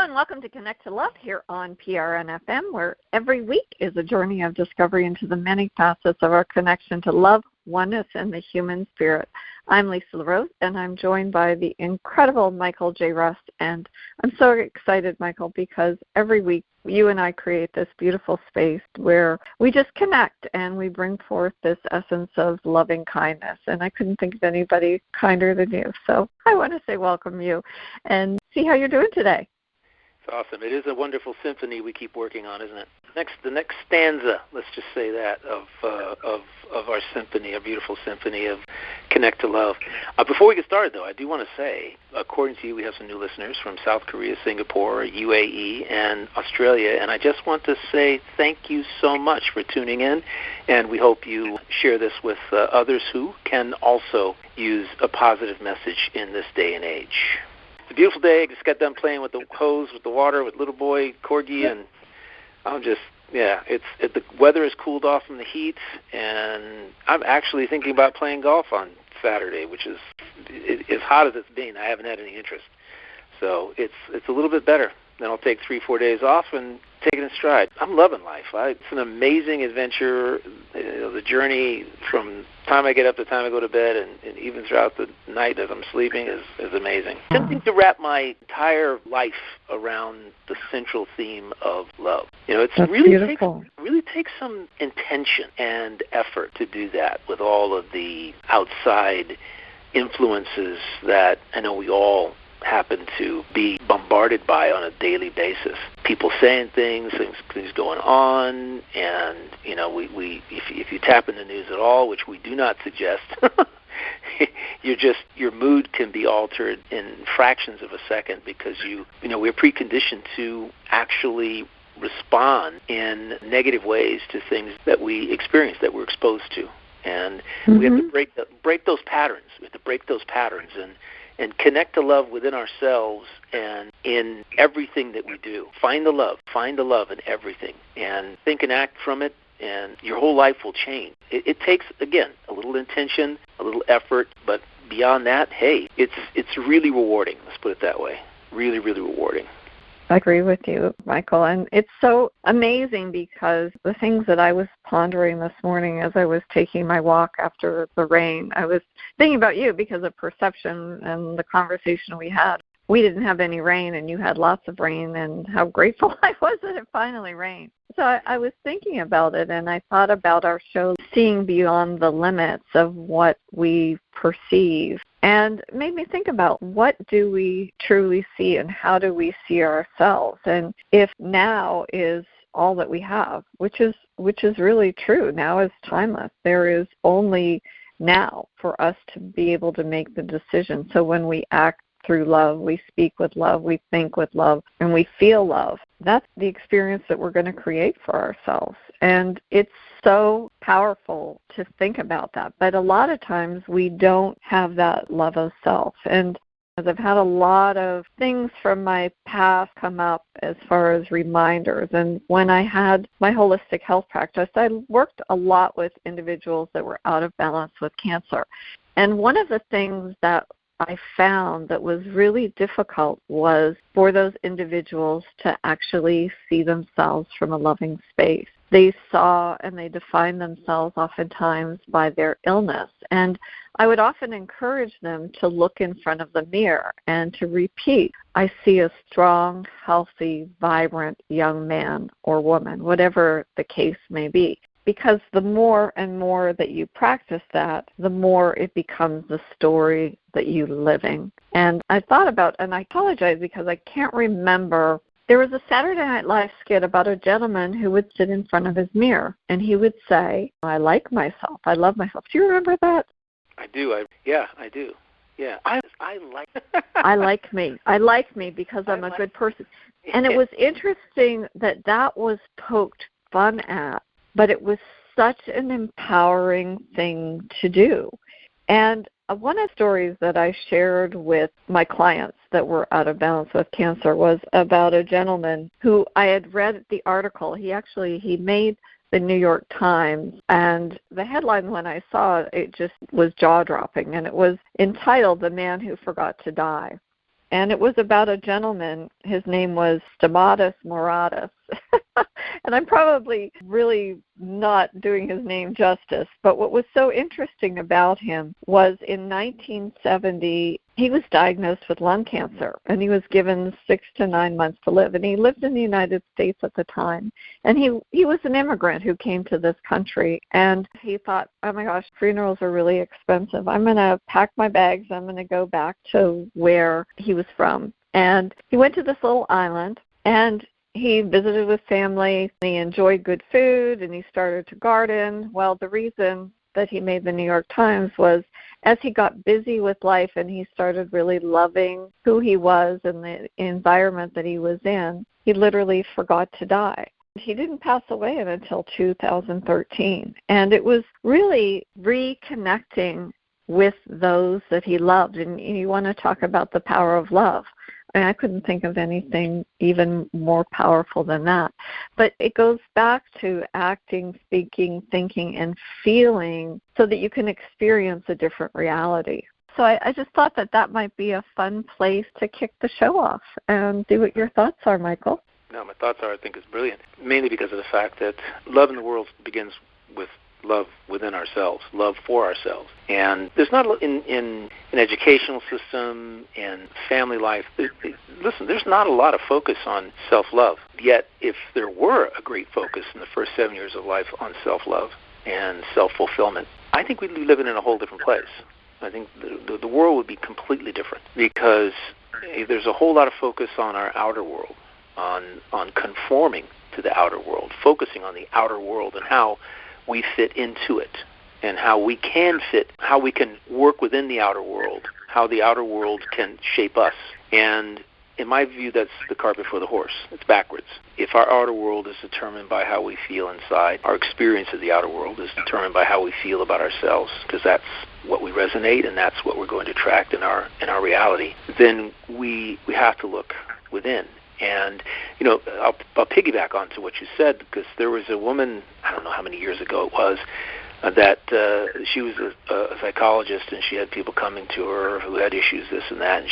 and welcome to Connect to Love here on PRN-FM, where every week is a journey of discovery into the many facets of our connection to love, oneness, and the human spirit. I'm Lisa LeRose, and I'm joined by the incredible Michael J. Russ, and I'm so excited, Michael, because every week you and I create this beautiful space where we just connect and we bring forth this essence of loving kindness, and I couldn't think of anybody kinder than you, so I want to say welcome you and see how you're doing today. It's awesome. It is a wonderful symphony we keep working on, isn't it? The next stanza, let's just say that, of our symphony, our beautiful symphony of Connect to Love. Before we get started, though, I do want to say, according to you, we have some new listeners from South Korea, Singapore, UAE, and Australia, and I just want to say thank you so much for tuning in, and we hope you share this with others who can also use a positive message in this day and age. It's a beautiful day. I just got done playing with the hose, with the water, with little boy Corgi, and I'm just, the weather has cooled off from the heat, and I'm actually thinking about playing golf on Saturday, which is as hot as it's been. I haven't had any interest. So it's a little bit better. Then I'll take 3-4 days off and take it in stride. I'm loving life. It's an amazing adventure. The journey from the time I get up to the time I go to bed and even throughout the night as I'm sleeping is amazing. Attempting to wrap my entire life around the central theme of love. It's really takes some intention and effort to do that with all of the outside influences that I know we all happen to be bombarded by on a daily basis. People saying things going on, and if you tap in the news at all, which we do not suggest, your mood can be altered in fractions of a second because we're preconditioned to actually respond in negative ways to things that we experience, that we're exposed to, and we have to break those patterns. We have to break those patterns and connect to love within ourselves and in everything that we do. Find the love in everything, and think and act from it, and your whole life will change. It takes, again, a little intention, a little effort, but beyond that, hey, it's really rewarding. Let's put it that way. Really, really rewarding. I agree with you, Michael, and it's so amazing because the things that I was pondering this morning as I was taking my walk after the rain, I was thinking about you because of perception and the conversation we had. We didn't have any rain, and you had lots of rain, and how grateful I was that it finally rained. So I was thinking about it, and I thought about our show, seeing beyond the limits of what we perceive, and it made me think about what do we truly see and how do we see ourselves, and if now is all that we have, which is really true. Now is timeless. There is only now for us to be able to make the decision. So when we act through love, we speak with love, we think with love, and we feel love. That's the experience that we're going to create for ourselves. And it's so powerful to think about that. But a lot of times we don't have that love of self. And as I've had a lot of things from my past come up as far as reminders. And when I had my holistic health practice, I worked a lot with individuals that were out of balance with cancer. And one of the things that I found that was really difficult was for those individuals to actually see themselves from a loving space. They saw and they defined themselves oftentimes by their illness. And I would often encourage them to look in front of the mirror and to repeat, I see a strong, healthy, vibrant young man or woman, whatever the case may be. Because the more and more that you practice that, the more it becomes the story that you're living. And I thought about, and I apologize because I can't remember, there was a Saturday Night Live skit about a gentleman who would sit in front of his mirror, and he would say, I like myself, I love myself. Do you remember that? I do. I do. Yeah, I like I like me. I like me because I'm a good person. And it was interesting that was poked fun at. But it was such an empowering thing to do. And one of the stories that I shared with my clients that were out of balance with cancer was about a gentleman who I had read the article. He made the New York Times, and the headline when I saw it just was jaw-dropping, and it was entitled The Man Who Forgot to Die. and it was about a gentleman. His name was Stamatis Moratis. And I'm probably really not doing his name justice, but what was so interesting about him was in 1970, he was diagnosed with lung cancer, and he was given 6 to 9 months to live, and he lived in the United States at the time, and he was an immigrant who came to this country, and he thought, oh my gosh, funerals are really expensive. I'm going to pack my bags. I'm going to go back to where he was from. And he went to this little island, and he visited with family. He enjoyed good food, and he started to garden. Well, the reason that he made the New York Times was as he got busy with life and he started really loving who he was and the environment that he was in, he literally forgot to die. He didn't pass away until 2013, and it was really reconnecting with those that he loved. And you want to talk about the power of love. I couldn't think of anything even more powerful than that. But it goes back to acting, speaking, thinking, and feeling so that you can experience a different reality. So I just thought that might be a fun place to kick the show off and see what your thoughts are, Michael. No, my thoughts are, I think it's brilliant, mainly because of the fact that love in the world begins with love within ourselves, love for ourselves. And there's not, in an educational system and family life, listen, there's not a lot of focus on self-love. Yet, if there were a great focus in the first 7 years of life on self-love and self-fulfillment, I think we'd be living in a whole different place. I think the world would be completely different because there's a whole lot of focus on our outer world, on conforming to the outer world, focusing on the outer world and how we fit into it and how we can fit, how we can work within the outer world, how the outer world can shape us. And in my view, that's the cart before the horse. It's backwards. If our outer world is determined by how we feel inside, our experience of the outer world is determined by how we feel about ourselves, because that's what we resonate and that's what we're going to attract in our reality, then we have to look within. And, you know, I'll piggyback onto what you said, because there was a woman, I don't know how many years ago it was, that she was a psychologist, and she had people coming to her who had issues, this and that, and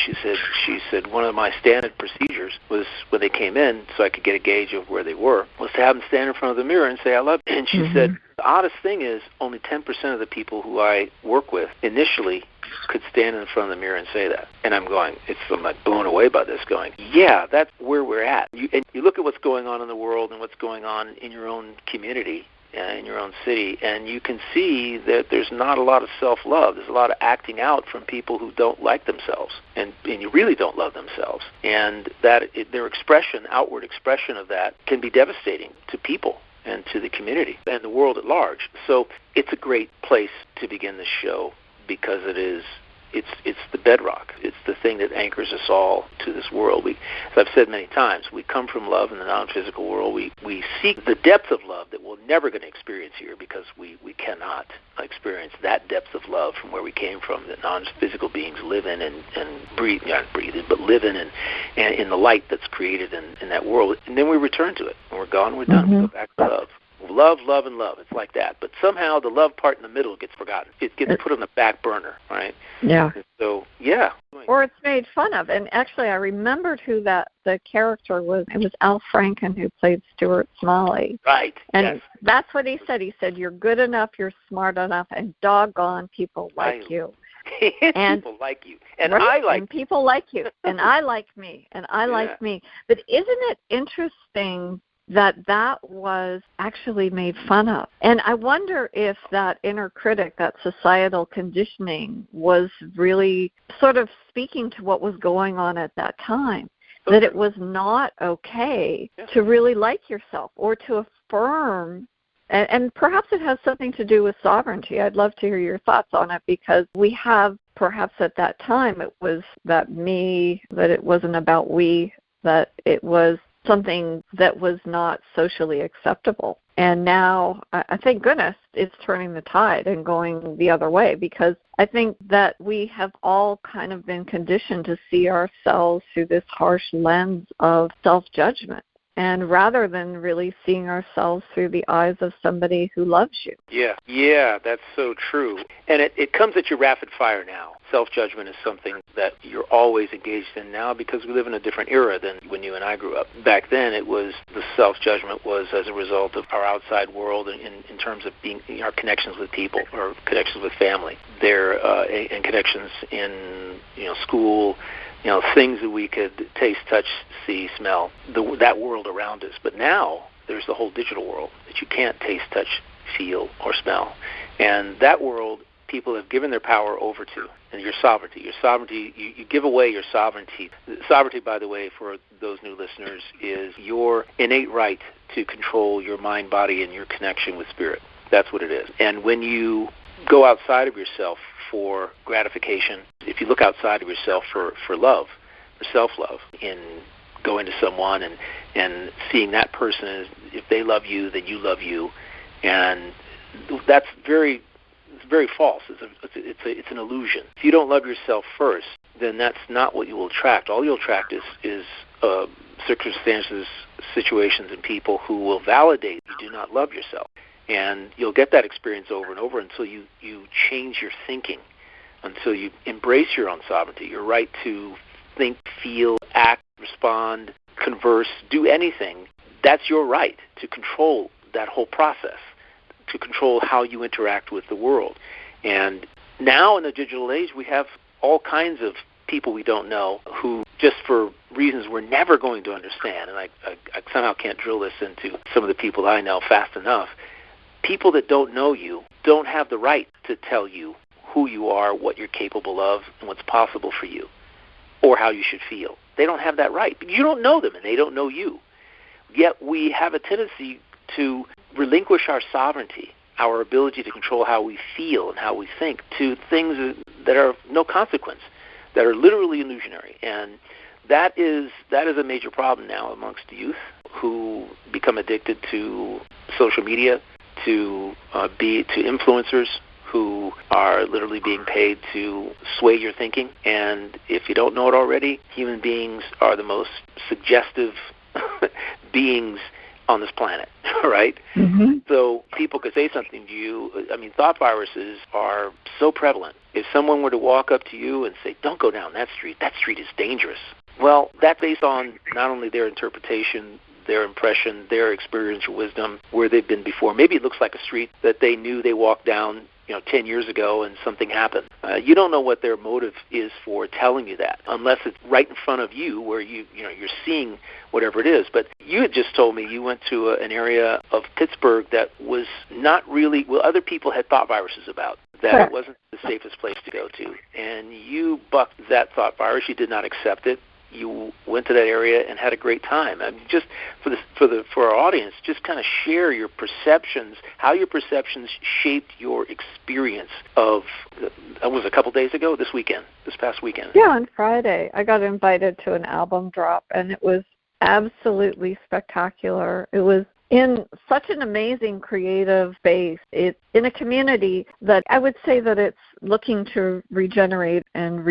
she said one of my standard procedures was when they came in, so I could get a gauge of where they were, was to have them stand in front of the mirror and say, I love you. And she said, the oddest thing is only 10% of the people who I work with initially could stand in front of the mirror and say that. And I'm like blown away by this, going, yeah, that's where we're at. And you look at what's going on in the world and what's going on in your own community, in your own city, and you can see that there's not a lot of self-love. There's a lot of acting out from people who don't like themselves, and you really don't love themselves. And their expression, outward expression of that, can be devastating to people and to the community and the world at large. So it's a great place to begin this show, because it's the bedrock. It's the thing that anchors us all to this world. As I've said many times, we come from love in the non-physical world. We seek the depth of love that we're never going to experience here, because we cannot experience that depth of love from where we came from, that non-physical beings live in and breathe, not breathe in, but live in, and in the light that's created in that world. And then we return to it. When we're gone, we're done. We go back to love. Love, love, and love. It's like that. But somehow the love part in the middle gets forgotten. It gets put on the back burner, right? Yeah. And so, yeah. Or it's made fun of. And actually, I remembered who the character was. It was Al Franken who played Stuart Smalley. Right. And that's what he said. He said, you're good enough, you're smart enough, and doggone people like you. And people like you. And I like and people like you. And I like me. And I like me. But isn't it interesting that was actually made fun of? And I wonder if that inner critic, that societal conditioning, was really sort of speaking to what was going on at that time, that it was not okay to really like yourself or to affirm. And perhaps it has something to do with sovereignty. I'd love to hear your thoughts on it, because we have, perhaps at that time, it was that me, that it wasn't about we, that it was something that was not socially acceptable. And now, I thank goodness, it's turning the tide and going the other way, because I think that we have all kind of been conditioned to see ourselves through this harsh lens of self-judgment. and rather than really seeing ourselves through the eyes of somebody who loves you. Yeah, that's so true. And it comes at you rapid fire now. Self-judgment is something that you're always engaged in now because we live in a different era than when you and I grew up. Back then, it was the self-judgment was as a result of our outside world in terms of being our connections with people or connections with family, and connections in school, things that we could taste, touch, see, smell, that world around us. But now there's the whole digital world that you can't taste, touch, feel, or smell. And that world people have given their power over to, and your sovereignty. You give away your sovereignty. Sovereignty, by the way, for those new listeners, is your innate right to control your mind, body, and your connection with spirit. That's what it is. And when you go outside of yourself for gratification, if you look outside of yourself for love, for self-love, in going to someone and seeing that person as if they love you, then you love you, and that's very false. It's an illusion. If you don't love yourself first, then that's not what you will attract. All you'll attract is circumstances, situations, and people who will validate you do not love yourself. And you'll get that experience over and over until you change your thinking, until you embrace your own sovereignty, your right to think, feel, act, respond, converse, do anything. That's your right to control that whole process, to control how you interact with the world. And now in the digital age, we have all kinds of people we don't know who, just for reasons we're never going to understand, and I somehow can't drill this into some of the people I know fast enough, people that don't know you don't have the right to tell you who you are, what you're capable of, and what's possible for you, or how you should feel. They don't have that right. You don't know them, and they don't know you. Yet we have a tendency to relinquish our sovereignty, our ability to control how we feel and how we think, to things that are no consequence, that are literally illusionary. And that is a major problem now amongst youth who become addicted to social media, to influencers who are literally being paid to sway your thinking. And if you don't know it already, human beings are the most suggestive beings on this planet, right? Mm-hmm. So people could say something to you. I mean, thought viruses are so prevalent. If someone were to walk up to you and say, don't go down that street is dangerous. Well, that's based on not only their interpretation, their impression, their experiential wisdom, where they've been before. Maybe it looks like a street that they knew they walked down 10 years ago and something happened. You don't know what their motive is for telling you that, unless it's right in front of you where you're seeing whatever it is. But you had just told me you went to an area of Pittsburgh that was not really, other people had thought viruses about, that Correct. It wasn't the safest place to go to. And you bucked that thought virus. You did not accept it. You went to that area and had a great time. I mean, just for our audience, just kind of share your perceptions, how your perceptions shaped your experience of. It was a couple days ago. This past weekend. Yeah, on Friday, I got invited to an album drop, and it was absolutely spectacular. It was in such an amazing creative space. It's in a community that I would say that it's looking to regenerate and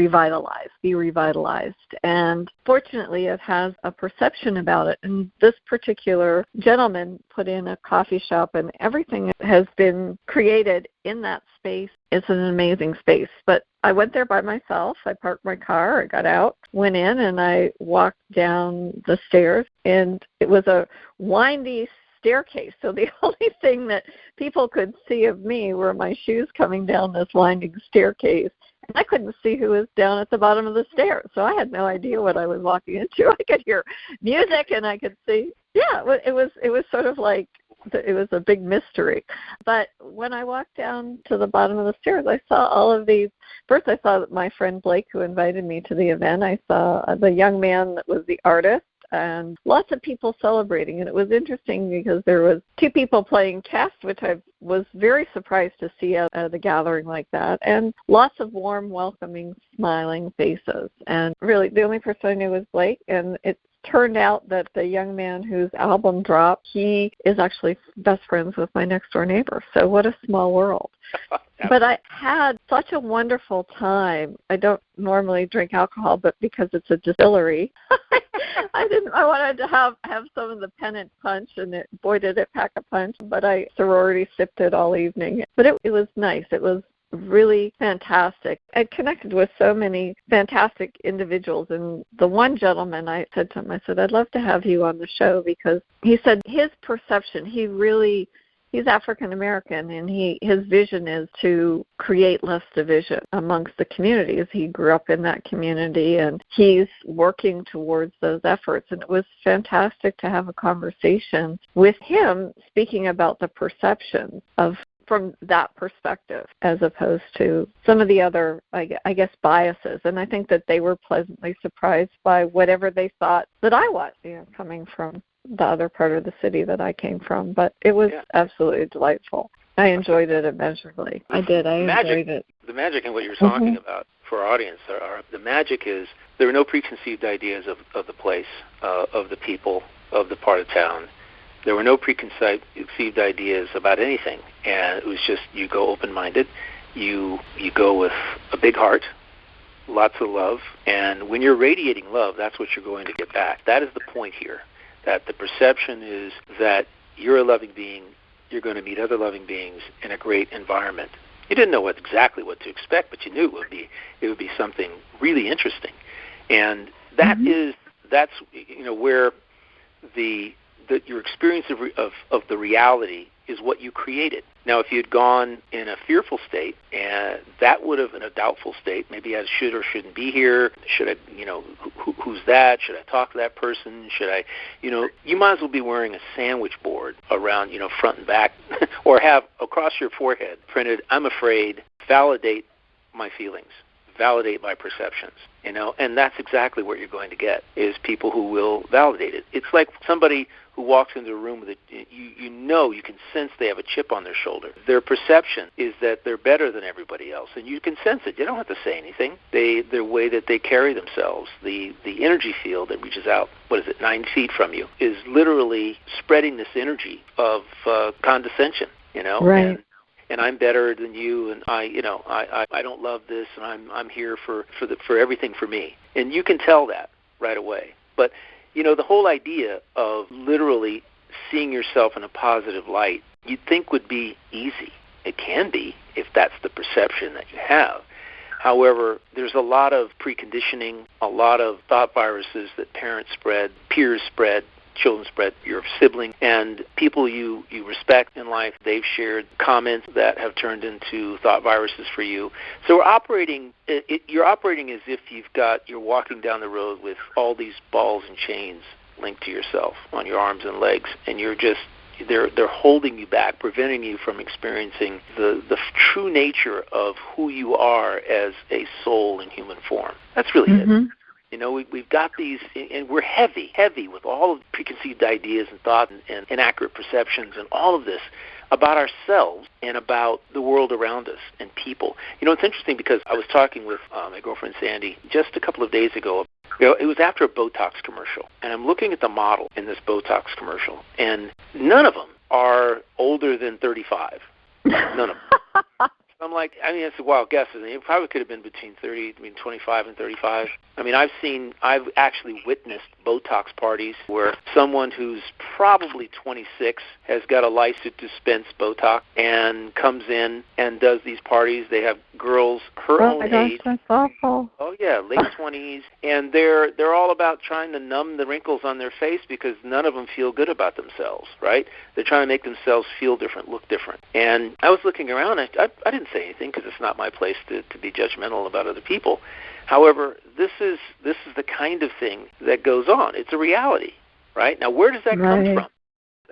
be revitalized. And fortunately, it has a perception about it. And this particular gentleman put in a coffee shop, and everything has been created in that space. It's an amazing space. But I went there by myself. I parked my car. I got out, went in, and I walked down the stairs. And it was a windy staircase, so the only thing that people could see of me were my shoes coming down this winding staircase, and I couldn't see who was down at the bottom of the stairs, so I had no idea what I was walking into. I could hear music, and I could see, it was sort of like, it was a big mystery. But when I walked down to the bottom of the stairs, I saw all of these. First, I saw my friend Blake, who invited me to the event. I saw the young man that was the artist, and lots of people celebrating. And it was interesting because there was two people playing chess, which I've was very surprised to see at the gathering like that, and lots of warm, welcoming, smiling faces. And really, the only person I knew was Blake, and it turned out that the young man whose album dropped, he is actually best friends with my next door neighbor. So what a small world. But I had such a wonderful time. I don't normally drink alcohol, but because it's a distillery, I wanted to have some of the pennant punch, and boy did it pack a punch. But I sorority sipped it all evening. But it was nice. It was really fantastic. I connected with so many fantastic individuals, and the one gentleman, I said to him, I said, I'd love to have you on the show, because he said his perception, he's African American, and his vision is to create less division amongst the communities. He grew up in that community, and he's working towards those efforts. And it was fantastic to have a conversation with him, speaking about the perception from that perspective, as opposed to some of the other, I guess, biases. And I think that they were pleasantly surprised by whatever they thought that I was, coming from the other part of the city that I came from. But it was absolutely delightful. I enjoyed it immeasurably. I did. I enjoyed it. The magic in what you're talking about for our audience, the magic is there were no preconceived ideas of the place, of the people, of the part of town. There were no preconceived ideas about anything, and it was just you go open-minded, you go with a big heart, lots of love, and when you're radiating love, that's what you're going to get back. That is the point here, that the perception is that you're a loving being, you're going to meet other loving beings in a great environment. You didn't know exactly what to expect, but you knew it would be something really interesting, and that's where your experience of the reality is what you created. Now, if you'd gone in a fearful state, and that would have, in a doubtful state, maybe I should or shouldn't be here. Should I, who's that? Should I talk to that person? Should I, you might as well be wearing a sandwich board around, front and back, or have across your forehead printed, I'm afraid, validate my feelings, validate my perceptions, and that's exactly what you're going to get, is people who will validate it. It's like somebody who walks into a room with you can sense they have a chip on their shoulder. Their perception is that they're better than everybody else, and you can sense it. You don't have to say anything. Their way that they carry themselves, the energy field that reaches out, 9 feet from you, is literally spreading this energy of condescension, Right. And I'm better than you, and I don't love this, and I'm here for everything for me. And you can tell that right away. But the whole idea of literally seeing yourself in a positive light, you'd think would be easy. It can be, if that's the perception that you have. However, there's a lot of preconditioning, a lot of thought viruses that parents spread, peers spread, children spread, your sibling, and people you respect in life, they've shared comments that have turned into thought viruses for you. So you're operating as if you're walking down the road with all these balls and chains linked to yourself on your arms and legs, and they're holding you back, preventing you from experiencing the true nature of who you are as a soul in human form. That's really it. We've got these, and we're heavy with all of the preconceived ideas and thoughts and inaccurate perceptions and all of this about ourselves and about the world around us and people. It's interesting because I was talking with my girlfriend Sandy just a couple of days ago. It was after a Botox commercial, and I'm looking at the model in this Botox commercial, and none of them are older than 35. None of them. I'm like, it's a wild guess. It probably could have been between 25 and 35. I've actually witnessed Botox parties where someone who's probably 26 has got a license to dispense Botox and comes in and does these parties. They have girls her own age. That's awful. Oh yeah, late 20s, and they're all about trying to numb the wrinkles on their face because none of them feel good about themselves, right? They're trying to make themselves feel different, look different. And I was looking around. I didn't say anything because it's not my place to be judgmental about other people. However, this is the kind of thing that goes on. It's a reality, right? Now, where does that come from?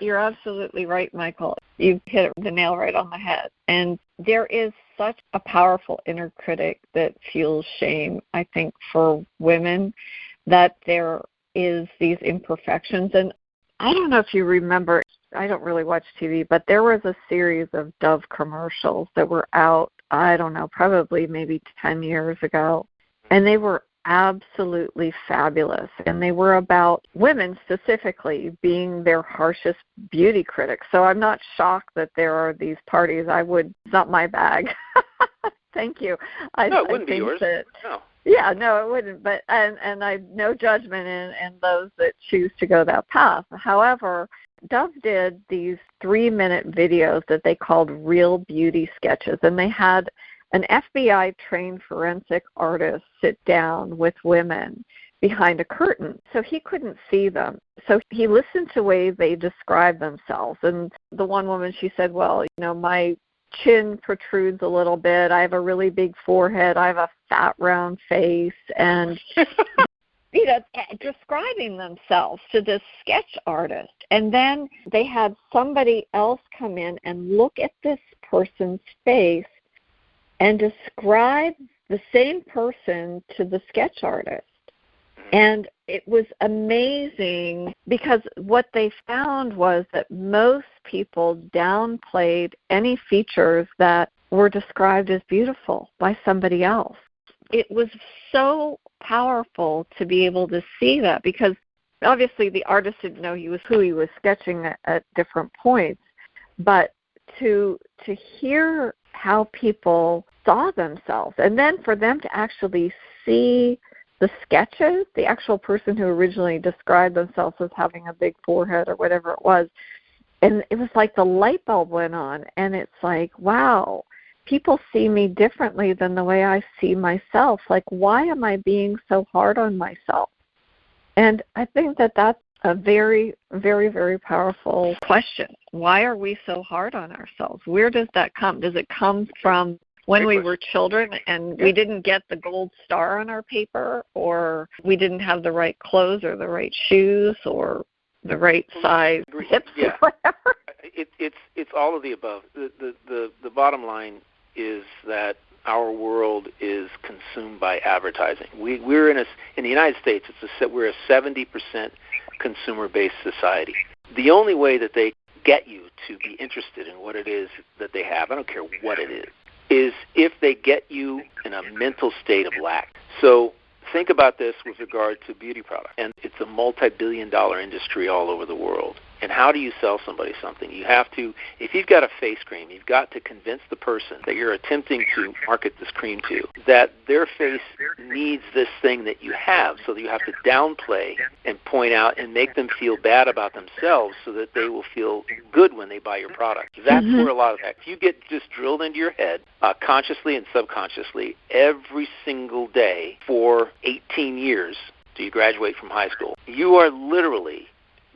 You're absolutely right, Michael. You hit the nail right on the head. And there is such a powerful inner critic that feels shame, I think, for women, that there is these imperfections. And I don't know if you remember, I don't really watch TV, but there was a series of Dove commercials that were out, I don't know, probably maybe 10 years ago. And they were absolutely fabulous. And they were about women specifically being their harshest beauty critics. So I'm not shocked that there are these parties. It's not my bag. Thank you. No, it wouldn't be yours. No. Yeah, no, it wouldn't. But and I no judgment in those that choose to go that path. However, Dove did these 3-minute videos that they called Real Beauty Sketches, and they had an FBI-trained forensic artist sit down with women behind a curtain, so he couldn't see them. So he listened to the way they described themselves. And the one woman, she said, well, my chin protrudes a little bit. I have a really big forehead. I have a fat, round face. And describing themselves to this sketch artist. And then they had somebody else come in and look at this person's face and describe the same person to the sketch artist. And it was amazing because what they found was that most people downplayed any features that were described as beautiful by somebody else. It was so powerful to be able to see that, because obviously the artist didn't know who he was sketching at different points, but to hear how people saw themselves, and then for them to actually see the sketches, the actual person who originally described themselves as having a big forehead or whatever it was, and it was like the light bulb went on, and it's like, wow, people see me differently than the way I see myself. Like, why am I being so hard on myself? And I think that that's a very, very, very powerful question. Why are we so hard on ourselves? Where does that come? Does it come from when we were children and we didn't get the gold star on our paper, or we didn't have the right clothes or the right shoes or the right size hips or whatever? It's all of the above. The bottom line is that our world is consumed by advertising. We're in the United States. We're a 70% consumer-based society. The only way that they get you to be interested in what it is that they have, I don't care what it is if they get you in a mental state of lack. So think about this with regard to beauty products, and it's a multi-billion-dollar industry all over the world. And how do you sell somebody something? You have to, if you've got a face cream, you've got to convince the person that you're attempting to market this cream to that their face needs this thing that you have, so that you have to downplay and point out and make them feel bad about themselves so that they will feel good when they buy your product. That's where a lot of that, if you get just drilled into your head, consciously and subconsciously, every single day for 18 years till you graduate from high school, you are literally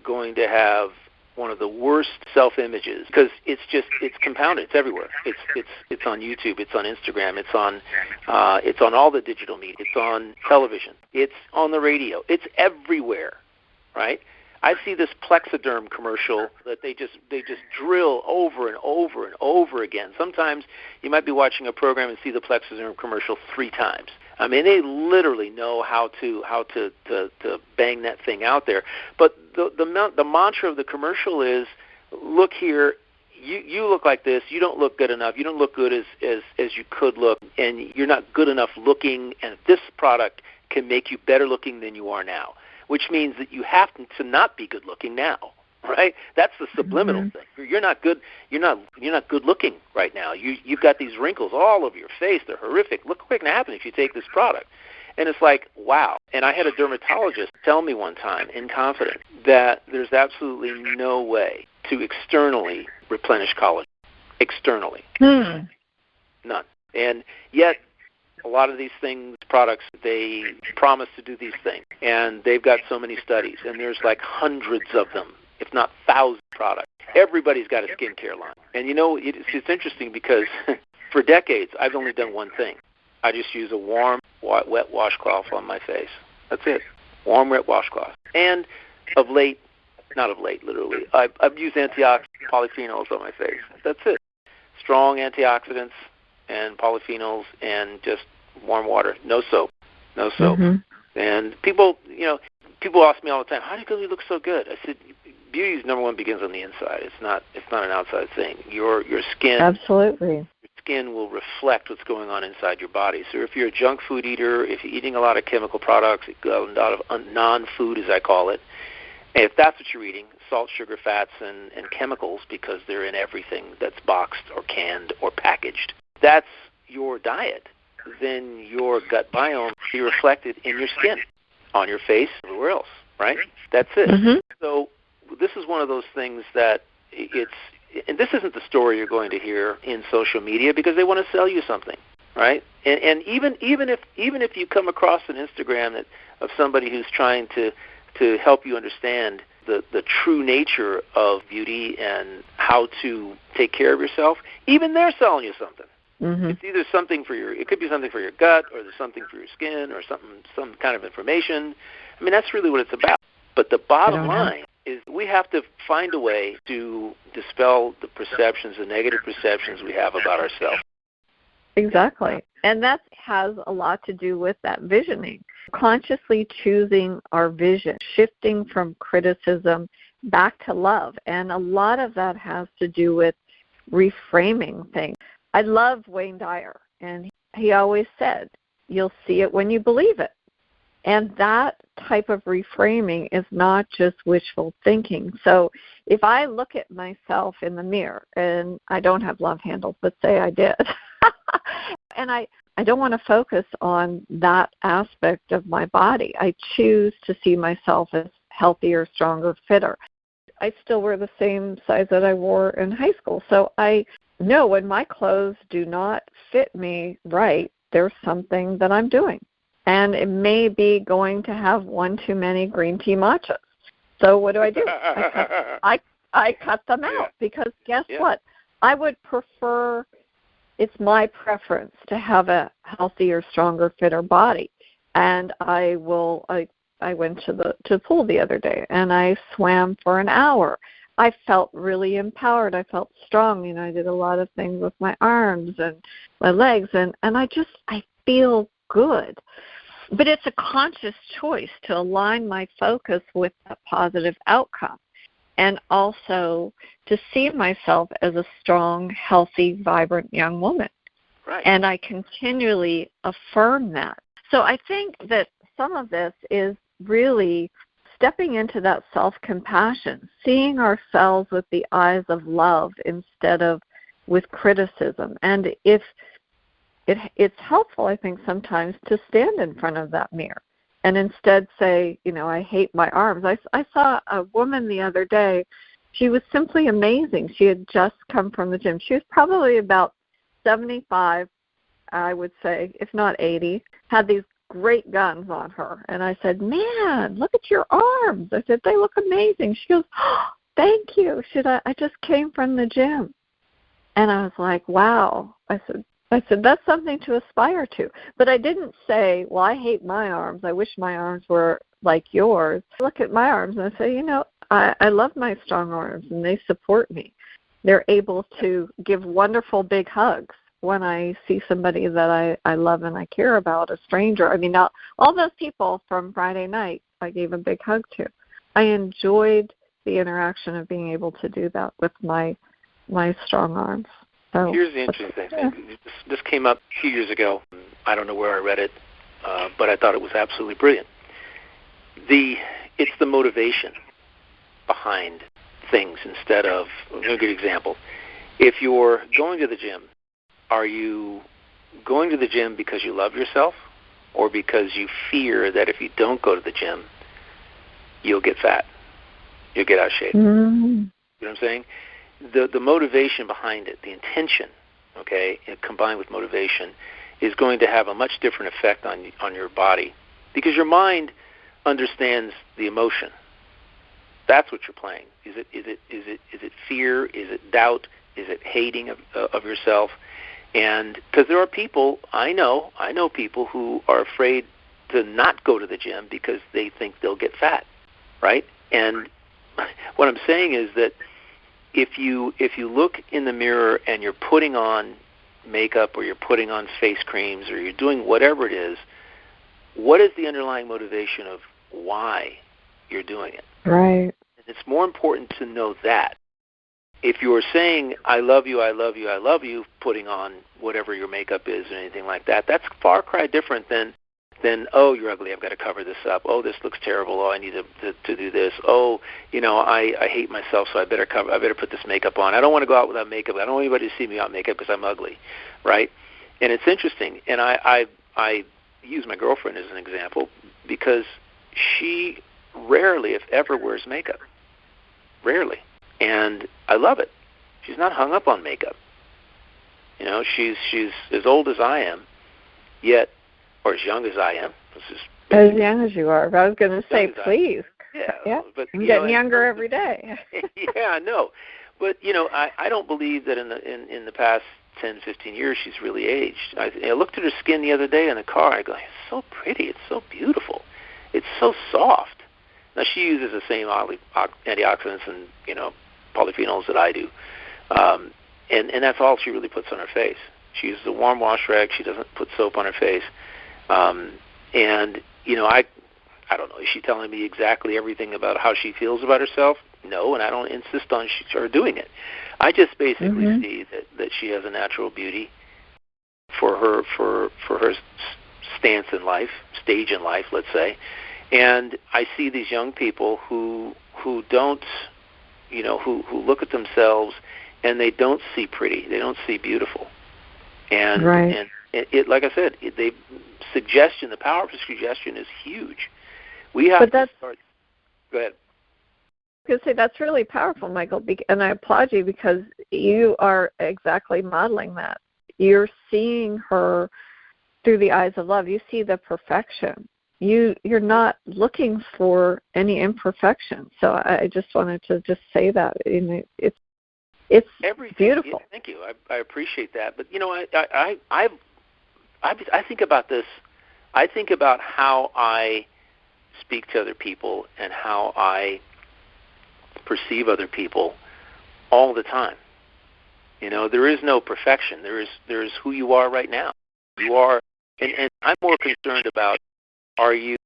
going to have one of the worst self-images, because it's compounded. It's everywhere. It's on YouTube. It's on Instagram. It's on all the digital media. It's on television. It's on the radio. It's everywhere, right? I see this Plexiderm commercial that they just drill over and over and over again. Sometimes you might be watching a program and see the Plexiderm commercial 3 times. I mean, they literally know how to bang that thing out there. But the mantra of the commercial is, look here, you look like this. You don't look good enough. You don't look good as you could look, and you're not good enough looking. And this product can make you better looking than you are now, which means that you have to not be good looking now. Right? That's the subliminal thing. You're not good. You're not good looking right now. You've got these wrinkles all over your face. They're horrific. Look what's going to happen if you take this product. And it's like, wow. And I had a dermatologist tell me one time in confidence that there's absolutely no way to externally replenish collagen. Externally. None. And yet, a lot of these products, they promise to do these things. And they've got so many studies. And there's like hundreds of them, if not thousands of products. Everybody's got a skincare line. And it's interesting because for decades, I've only done one thing. I just use a warm, wet washcloth on my face. That's it. Warm, wet washcloth. And literally, I've used antioxidants, polyphenols on my face. That's it. Strong antioxidants and polyphenols and just warm water. No soap. And people ask me all the time, how do you look so good? I said, beauty, number one, begins on the inside. It's not an outside thing. Your skin. Absolutely. Skin will reflect what's going on inside your body. So if you're a junk food eater, if you're eating a lot of chemical products, a lot of non-food, as I call it, and if that's what you're eating, salt, sugar, fats, and chemicals, because they're in everything that's boxed or canned or packaged, that's your diet, then your gut biome will be reflected in your skin, on your face, everywhere else, right? That's it. Mm-hmm. So this is one of those things that and this isn't the story you're going to hear in social media because they want to sell you something, right? And even if you come across an Instagram of somebody who's trying to help you understand the true nature of beauty and how to take care of yourself, even they're selling you something. Mm-hmm. It's either it could be something for your gut, or there's something for your skin, or some kind of information. I mean, that's really what it's about. But the bottom line is we have to find a way to dispel the perceptions, the negative perceptions we have about ourselves. Exactly. And that has a lot to do with that visioning. Consciously choosing our vision, shifting from criticism back to love. And a lot of that has to do with reframing things. I love Wayne Dyer, and he always said, you'll see it when you believe it. And that type of reframing is not just wishful thinking. So if I look at myself in the mirror, and I don't have love handles, but say I did, and I don't want to focus on that aspect of my body. I choose to see myself as healthier, stronger, fitter. I still wear the same size that I wore in high school. So I know when my clothes do not fit me right, there's something that I'm doing. And it may be going to have one too many green tea matchas. So what do? I cut them out because guess what? I would prefer, it's my preference to have a healthier, stronger, fitter body. And I went to the pool the other day and I swam for an hour. I felt really empowered. I felt strong. I did a lot of things with my arms and my legs, and I feel good. But it's a conscious choice to align my focus with a positive outcome, and also to see myself as a strong, healthy, vibrant young woman. Right. And I continually affirm that. So I think that some of this is really stepping into that self-compassion, seeing ourselves with the eyes of love instead of with criticism. And if it's helpful, I think, sometimes to stand in front of that mirror and instead say, I hate my arms. I saw a woman the other day. She was simply amazing. She had just come from the gym. She was probably about 75, I would say, if not 80, had these great guns on her. And I said, man, look at your arms. I said, they look amazing. She goes, oh, thank you. I just came from the gym. And I was like, wow. I said, that's something to aspire to. But I didn't say, well, I hate my arms. I wish my arms were like yours. I look at my arms and I say, I love my strong arms, and they support me. They're able to give wonderful big hugs when I see somebody that I love and I care about, a stranger. I mean, all those people from Friday night I gave a big hug to. I enjoyed the interaction of being able to do that with my strong arms. So here's the interesting thing. This came up a few years ago. I don't know where I read it, but I thought it was absolutely brilliant. It's the motivation behind things instead of, a good example. If you're going to the gym, are you going to the gym because you love yourself, or because you fear that if you don't go to the gym, you'll get fat, you'll get out of shape? Mm-hmm. You know what I'm saying? The motivation behind it, the intention, okay, combined with motivation, is going to have a much different effect on your body, because your mind understands the emotion. That's what you're playing. Is it fear? Is it doubt? Is it hating of yourself? And because there are people, I know people who are afraid to not go to the gym because they think they'll get fat, right? And what I'm saying is that if you look in the mirror and you're putting on makeup, or you're putting on face creams, or you're doing whatever it is, what is the underlying motivation of why you're doing it? Right. It's more important to know that. If you're saying, I love you, I love you, I love you, putting on whatever your makeup is or anything like that, that's far cry different than oh, you're ugly, I've got to cover this up. Oh, this looks terrible. Oh, I need to do this. Oh, I hate myself, so I better put this makeup on. I don't want to go out without makeup. I don't want anybody to see me without makeup because I'm ugly, right? And it's interesting, and I use my girlfriend as an example because she rarely, if ever, wears makeup. Rarely. And I love it. She's not hung up on makeup. She's as old as I am, yet, or as young as I am. As young as you are. I was going to say, please. Yeah. But I'm getting younger every day. Yeah, I know. But, I don't believe that in the past 10, 15 years she's really aged. I looked at her skin the other day in the car. I go, it's so pretty. It's so beautiful. It's so soft. Now, she uses the same antioxidants and, polyphenols that I do. And that's all she really puts on her face. She uses a warm wash rag. She doesn't put soap on her face. I don't know. Is she telling me exactly everything about how she feels about herself? No, and I don't insist on her doing it. I just basically see that she has a natural beauty for her stance in life, stage in life, let's say. And I see these young people who don't, who look at themselves and they don't see pretty, they don't see beautiful. And and it like I said, the power of suggestion is huge. We have to start. Go ahead. I was going to say that's really powerful, Michael, and I applaud you because you are exactly modeling that. You're seeing her through the eyes of love. You see the perfection. You're not looking for any imperfection. So I just wanted to just say that. It's beautiful. Thank you. I appreciate that. But I think about this. I think about how I speak to other people and how I perceive other people all the time. There is no perfection. There is who you are right now. You are, and I'm more concerned about, are you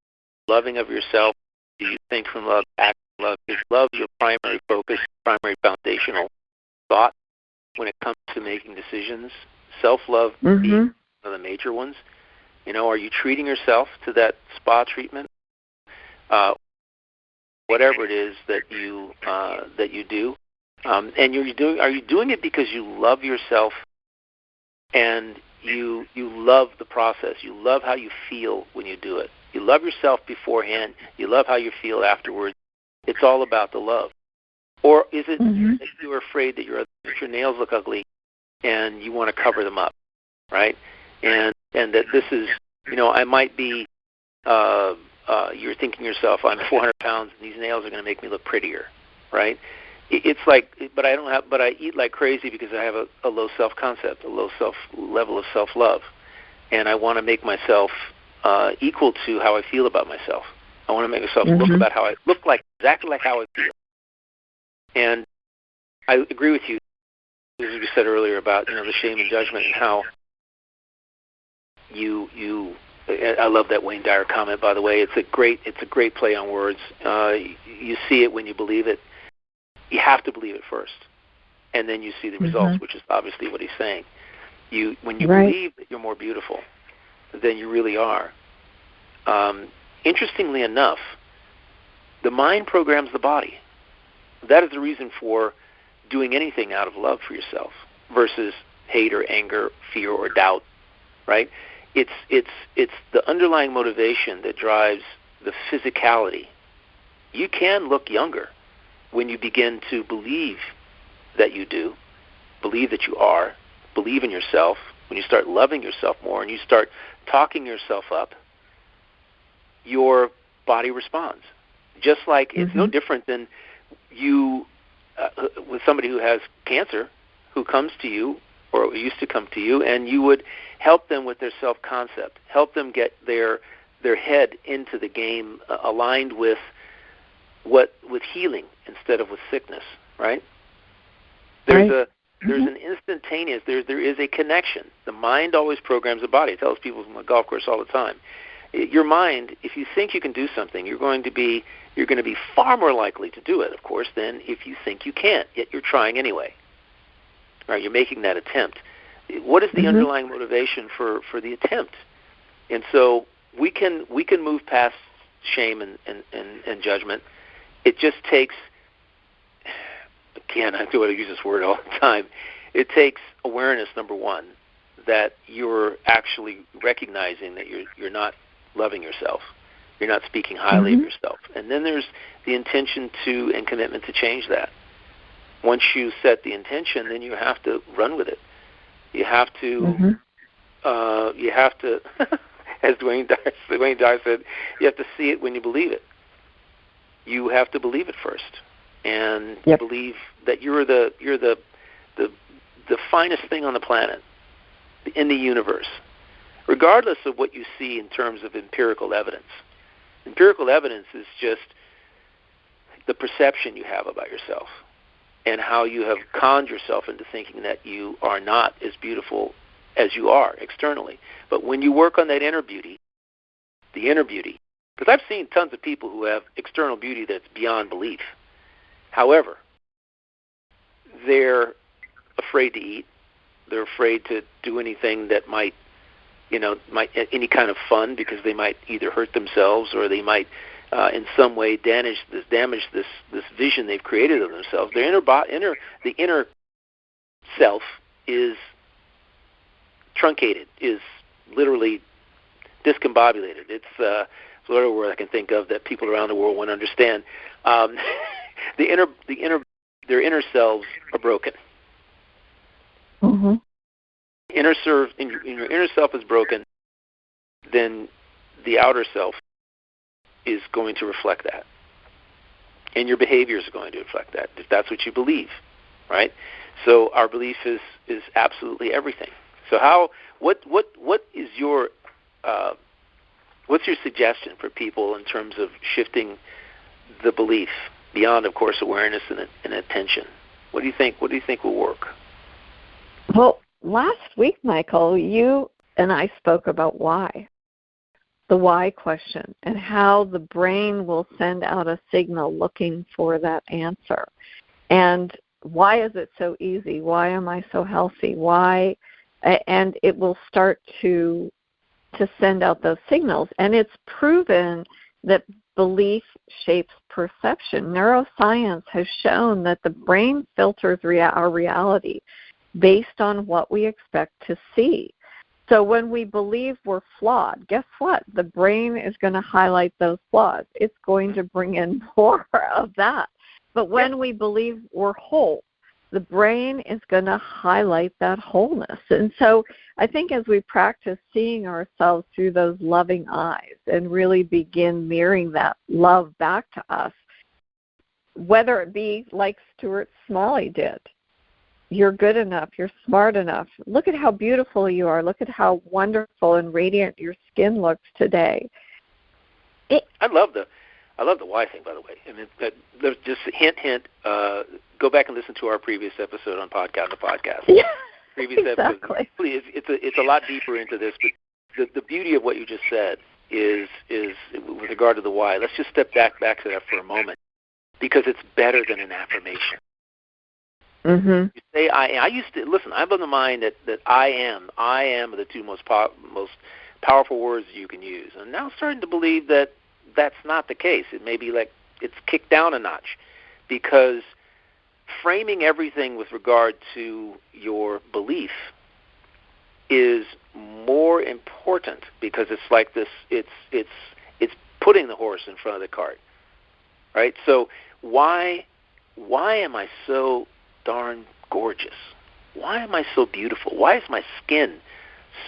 loving of yourself? Do you think from love, act from love? Is love your primary focus, primary foundational thought when it comes to making decisions? Self-love being one of the major ones. Are you treating yourself to that spa treatment? Whatever it is that you do, and are you doing it because you love yourself and you love the process? You love how you feel when you do it. You love yourself beforehand. You love how you feel afterwards. It's all about the love. Or is it that you're afraid that your nails look ugly and you want to cover them up, right? And that this is, I might be. You're thinking to yourself, I'm 400 pounds, and these nails are going to make me look prettier, right? It's like, but I eat like crazy because I have a low self-concept, a low level of self-love, and I want to make myself equal to how I feel about myself. I want to make myself look exactly like how I feel. And I agree with you, as we said earlier, about the shame and judgment and how you. I love that Wayne Dyer comment, by the way. It's a great play on words. You see it when you believe it. You have to believe it first, and then you see the results, which is obviously what he's saying. When you believe that you're more beautiful than you really are. Interestingly enough, the mind programs the body. That is the reason for doing anything out of love for yourself versus hate or anger, fear or doubt, right? It's the underlying motivation that drives the physicality. You can look younger when you begin to believe that you do, believe that you are, believe in yourself. When you start loving yourself more and you start talking yourself up, your body responds. Just like it's no different than you with somebody who has cancer who comes to you or used to come to you, and you would help them with their self-concept, help them get their head into the game aligned with healing instead of with sickness, right? There's an instantaneous, there is a connection. The mind always programs the body. It tells people from the golf course all the time. Your mind, if you think you can do something, you're going to be far more likely to do it, of course, than if you think you can't, yet you're trying anyway. Right? You're making that attempt. What is the underlying motivation for the attempt? And so we can move past shame and judgment. It just takes, again, I do use this word all the time, it takes awareness, number one, that you're actually recognizing that you're not loving yourself. You're not speaking highly of yourself. And then there's the intention to and commitment to change that. Once you set the intention, then you have to run with it. You have to, as Dwayne Dyer said, you have to see it when you believe it. You have to believe it first, and believe that you're the finest thing on the planet, in the universe, regardless of what you see in terms of empirical evidence. Empirical evidence is just the perception you have about yourself and how you have conned yourself into thinking that you are not as beautiful as you are externally. But when you work on that inner beauty, because I've seen tons of people who have external beauty that's beyond belief. However, they're afraid to eat. They're afraid to do anything that might any kind of fun, because they might either hurt themselves or they might in some way damage this vision they've created of themselves. Their the inner self is truncated, is literally discombobulated. It's sort of a word I can think of that people around the world won't understand. Their inner selves are broken. Mm-hmm. Your inner self is broken, then the outer self is going to reflect that, and your behaviors are going to reflect that, if that's what you believe, right? So our belief is absolutely everything. So what is your what's your suggestion for people in terms of shifting the belief beyond, of course, awareness and attention? What do you think will work? Well, last week, Michael, you and I spoke about why. The why question, and how the brain will send out a signal looking for that answer. And why is it so easy? Why am I so healthy? Why? And it will start to send out those signals. And it's proven that belief shapes perception. Neuroscience has shown that the brain filters our reality based on what we expect to see. So when we believe we're flawed, guess what? The brain is going to highlight those flaws. It's going to bring in more of that. But when we believe we're whole, the brain is going to highlight that wholeness. And so I think as we practice seeing ourselves through those loving eyes and really begin mirroring that love back to us, whether it be like Stuart Smalley did, you're good enough, you're smart enough, look at how beautiful you are, look at how wonderful and radiant your skin looks today. I love the why thing, by the way. I mean, just hint. Go back and listen to our previous episode on the podcast. Yeah, previous exactly. Episode. Please, it's a lot deeper into this, but the beauty of what you just said is with regard to the why. Let's just step back to that for a moment, because it's better than an affirmation. Mm-hmm. You say I used to listen. I'm of the mind that I am are the two most powerful words you can use, and now I'm starting to believe that that's not the case. It may be like it's kicked down a notch, because framing everything with regard to your belief is more important, because it's like this. It's putting the horse in front of the cart, right? So why am I so darn gorgeous? Why am I so beautiful? Why is my skin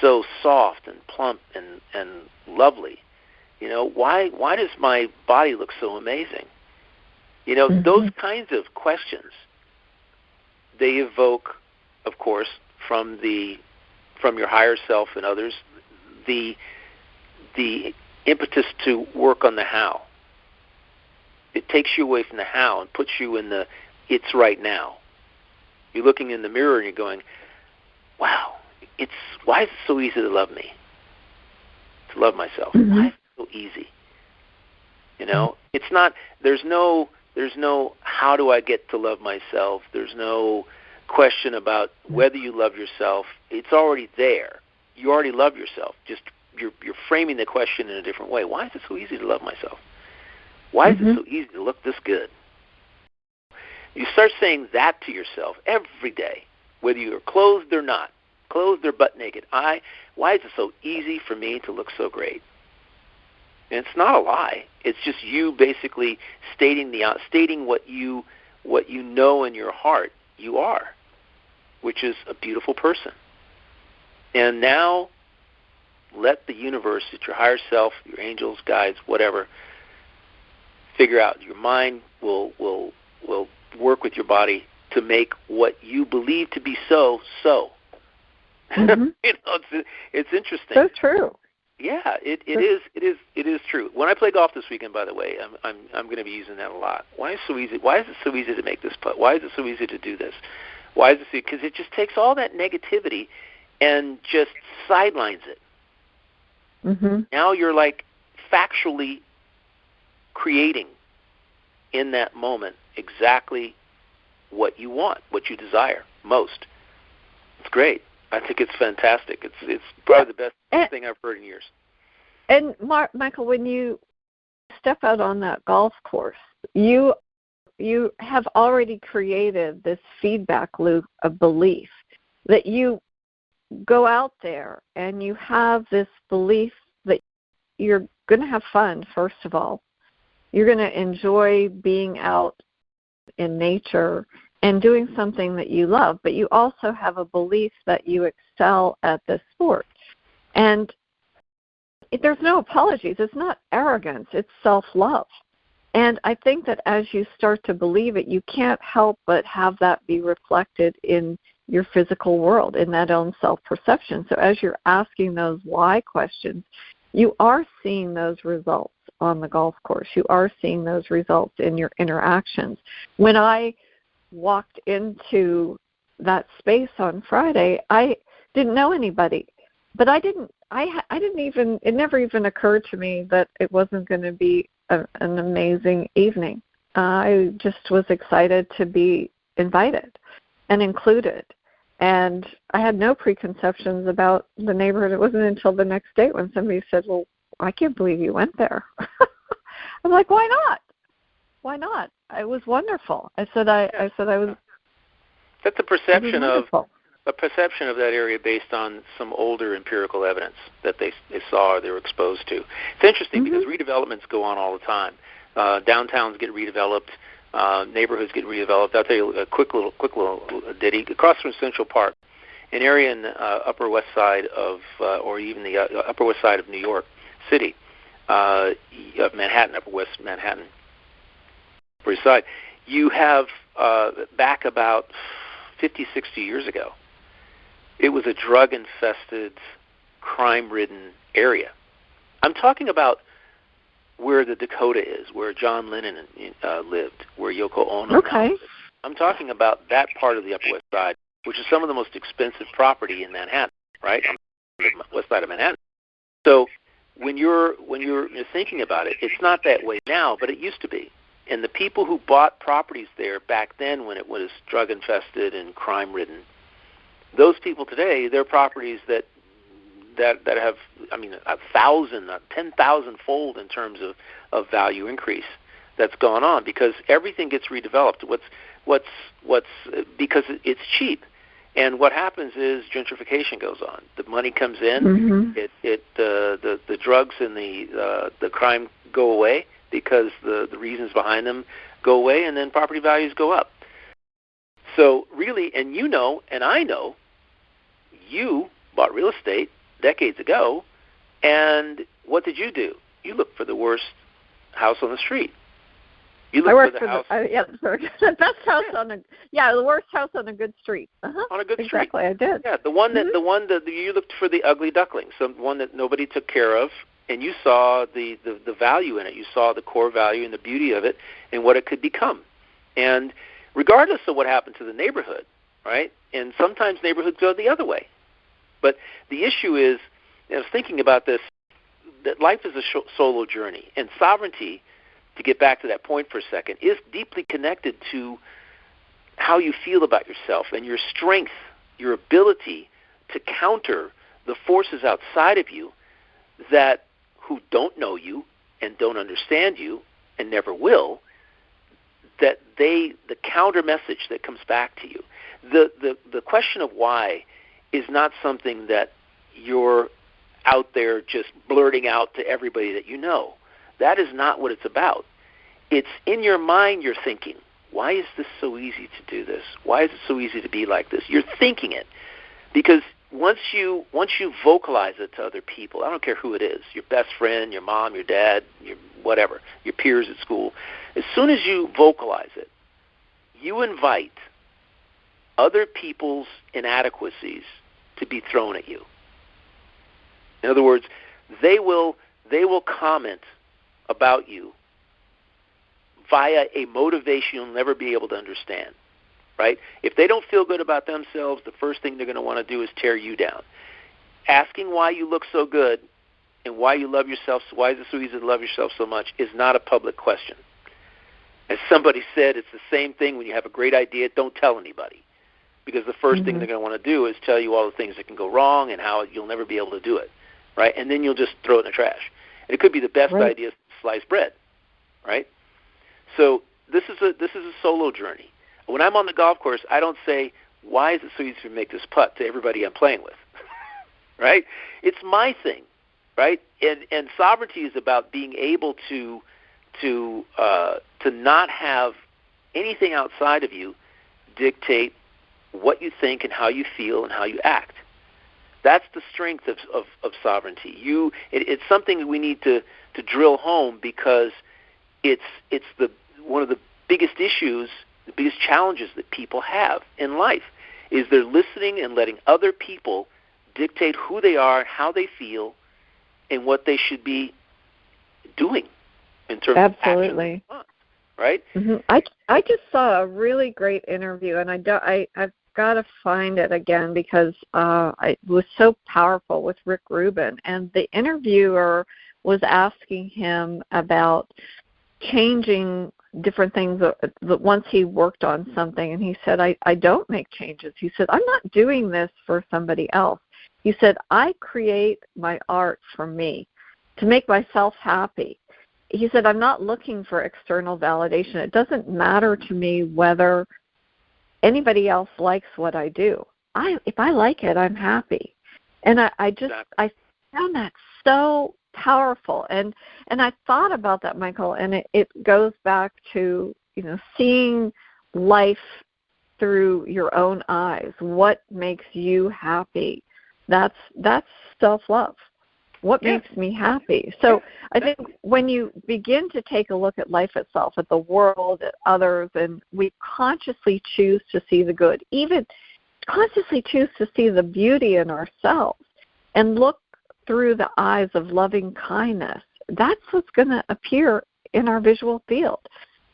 so soft and plump and lovely? You know, why does my body look so amazing? You know, those kinds of questions, they evoke, of course, from your higher self and others, the impetus to work on the how. It takes you away from the how and puts you in the it's right now. You're looking in the mirror and you're going, wow, why is it so easy to love me? to love myself. Mm-hmm. Why is it so easy? You know, it's not. There's no how do I get to love myself. There's no question about whether you love yourself. It's already there. You already love yourself. Just you're framing the question in a different way. Why is it so easy to love myself? Why is it so easy to look this good? You start saying that to yourself every day, whether you're clothed or not, clothed or butt naked. Why is it so easy for me to look so great? And it's not a lie. It's just you basically stating what you know in your heart you are, which is a beautiful person. And now let the universe, your higher self, your angels, guides, whatever, figure out. Your mind will work with your body to make what you believe to be so. Mm-hmm. You know, it's interesting. So true. Yeah, it is true. When I play golf this weekend, by the way, I'm going to be using that a lot. Why is it so easy? Why is it so easy to make this putt? Why is it so easy to do this? Why is it? Because it just takes all that negativity and just sidelines it. Mm-hmm. Now you're like factually creating in that moment exactly what you want, what you desire most. It's great. I think it's fantastic. It's probably the best thing I've heard in years. And Michael, when you step out on that golf course, you have already created this feedback loop of belief that you go out there and you have this belief that you're going to have fun, first of all. You're going to enjoy being out in nature and doing something that you love, but you also have a belief that you excel at this sport. And there's no apologies. It's not arrogance. It's self-love. And I think that as you start to believe it, you can't help but have that be reflected in your physical world, in that own self-perception. So as you're asking those why questions, you are seeing those results on the golf course. You are seeing those results in your interactions. When I walked into that space on Friday, I didn't know anybody, but I didn't even, it never even occurred to me that it wasn't going to be an amazing evening. I just was excited to be invited and included. And I had no preconceptions about the neighborhood. It wasn't until the next day when somebody said, well, I can't believe you went there. I'm like, why not? Why not? It was wonderful. I said I was. That's a perception of that area based on some older empirical evidence that they saw or they were exposed to. It's interesting because redevelopments go on all the time. Downtowns get redeveloped. Neighborhoods get redeveloped. I'll tell you a quick little ditty. Across from Central Park, an area in the Upper West Side of, or even the Upper West Side of New York City, Manhattan, Upper West Manhattan, Upper East Side, you have back about 50, 60 years ago, it was a drug-infested, crime-ridden area. I'm talking about where the Dakota is, where John Lennon lived, where Yoko Ono lived. I'm talking about that part of the Upper West Side, which is some of the most expensive property in Manhattan, right, on the west side of Manhattan. So when you're thinking about it, it's not that way now, but it used to be. And the people who bought properties there back then when it was drug-infested and crime-ridden, those people today, they're properties that have, 1,000, 10,000-fold in terms of value increase that's gone on because everything gets redeveloped. Because it's cheap, and what happens is gentrification goes on. The money comes in, the drugs and the crime go away because the reasons behind them go away, and then property values go up. So really, and you know, and I know, you bought real estate decades ago, and what did you do? You looked for the worst house on the street. You looked for the house. The best house the worst house on a good street. On a good street. Exactly, I did. Yeah, the one that you looked for the ugly duckling, one that nobody took care of, and you saw the value in it. You saw the core value and the beauty of it and what it could become. And regardless of what happened to the neighborhood, right? And sometimes neighborhoods go the other way. But the issue is, I was thinking about this, that life is a solo journey, and sovereignty, to get back to that point for a second, is deeply connected to how you feel about yourself and your strength, your ability to counter the forces outside of you that who don't know you and don't understand you and never will, that the counter message that comes back to you. The question of why is not something that you're out there just blurting out to everybody that you know. That is not what it's about. It's in your mind you're thinking, why is this so easy to do this? Why is it so easy to be like this? You're thinking it. Because once you vocalize it to other people, I don't care who it is, your best friend, your mom, your dad, your whatever, your peers at school, as soon as you vocalize it, you invite other people's inadequacies to be thrown at you. In other words, they will comment about you via a motivation you'll never be able to understand, right? If they don't feel good about themselves, the first thing they're going to want to do is tear you down. Asking why you look so good and why you love yourself, why is it so easy to love yourself so much, is not a public question. As somebody said, it's the same thing when you have a great idea, don't tell anybody. Because the first thing they're going to want to do is tell you all the things that can go wrong and how you'll never be able to do it, right? And then you'll just throw it in the trash. And it could be the best idea, sliced bread, right? So this is a solo journey. When I'm on the golf course, I don't say, why is it so easy to make this putt to everybody I'm playing with, right? It's my thing, right? And sovereignty is about being able to not have anything outside of you dictate what you think and how you feel and how you act. That's the strength of sovereignty. It's something that we need to drill home, because it's one of the biggest issues, the biggest challenges that people have in life, is they're listening and letting other people dictate who they are and how they feel and what they should be doing in terms of action, right? Mm-hmm. I just saw a really great interview, and I've got to find it again because it was so powerful, with Rick Rubin, and the interviewer was asking him about changing different things that once he worked on something, and he said, I don't make changes. He said, I'm not doing this for somebody else. He said, I create my art for me, to make myself happy. He said, I'm not looking for external validation. It doesn't matter to me whether anybody else likes what I do. If I like it, I'm happy. And I found that so powerful. And I thought about that, Michael, and it goes back to, seeing life through your own eyes. What makes you happy? That's self-love. What makes me happy? So I think when you begin to take a look at life itself, at the world, at others, and we consciously choose to see the good, even consciously choose to see the beauty in ourselves and look through the eyes of loving kindness, that's what's going to appear in our visual field.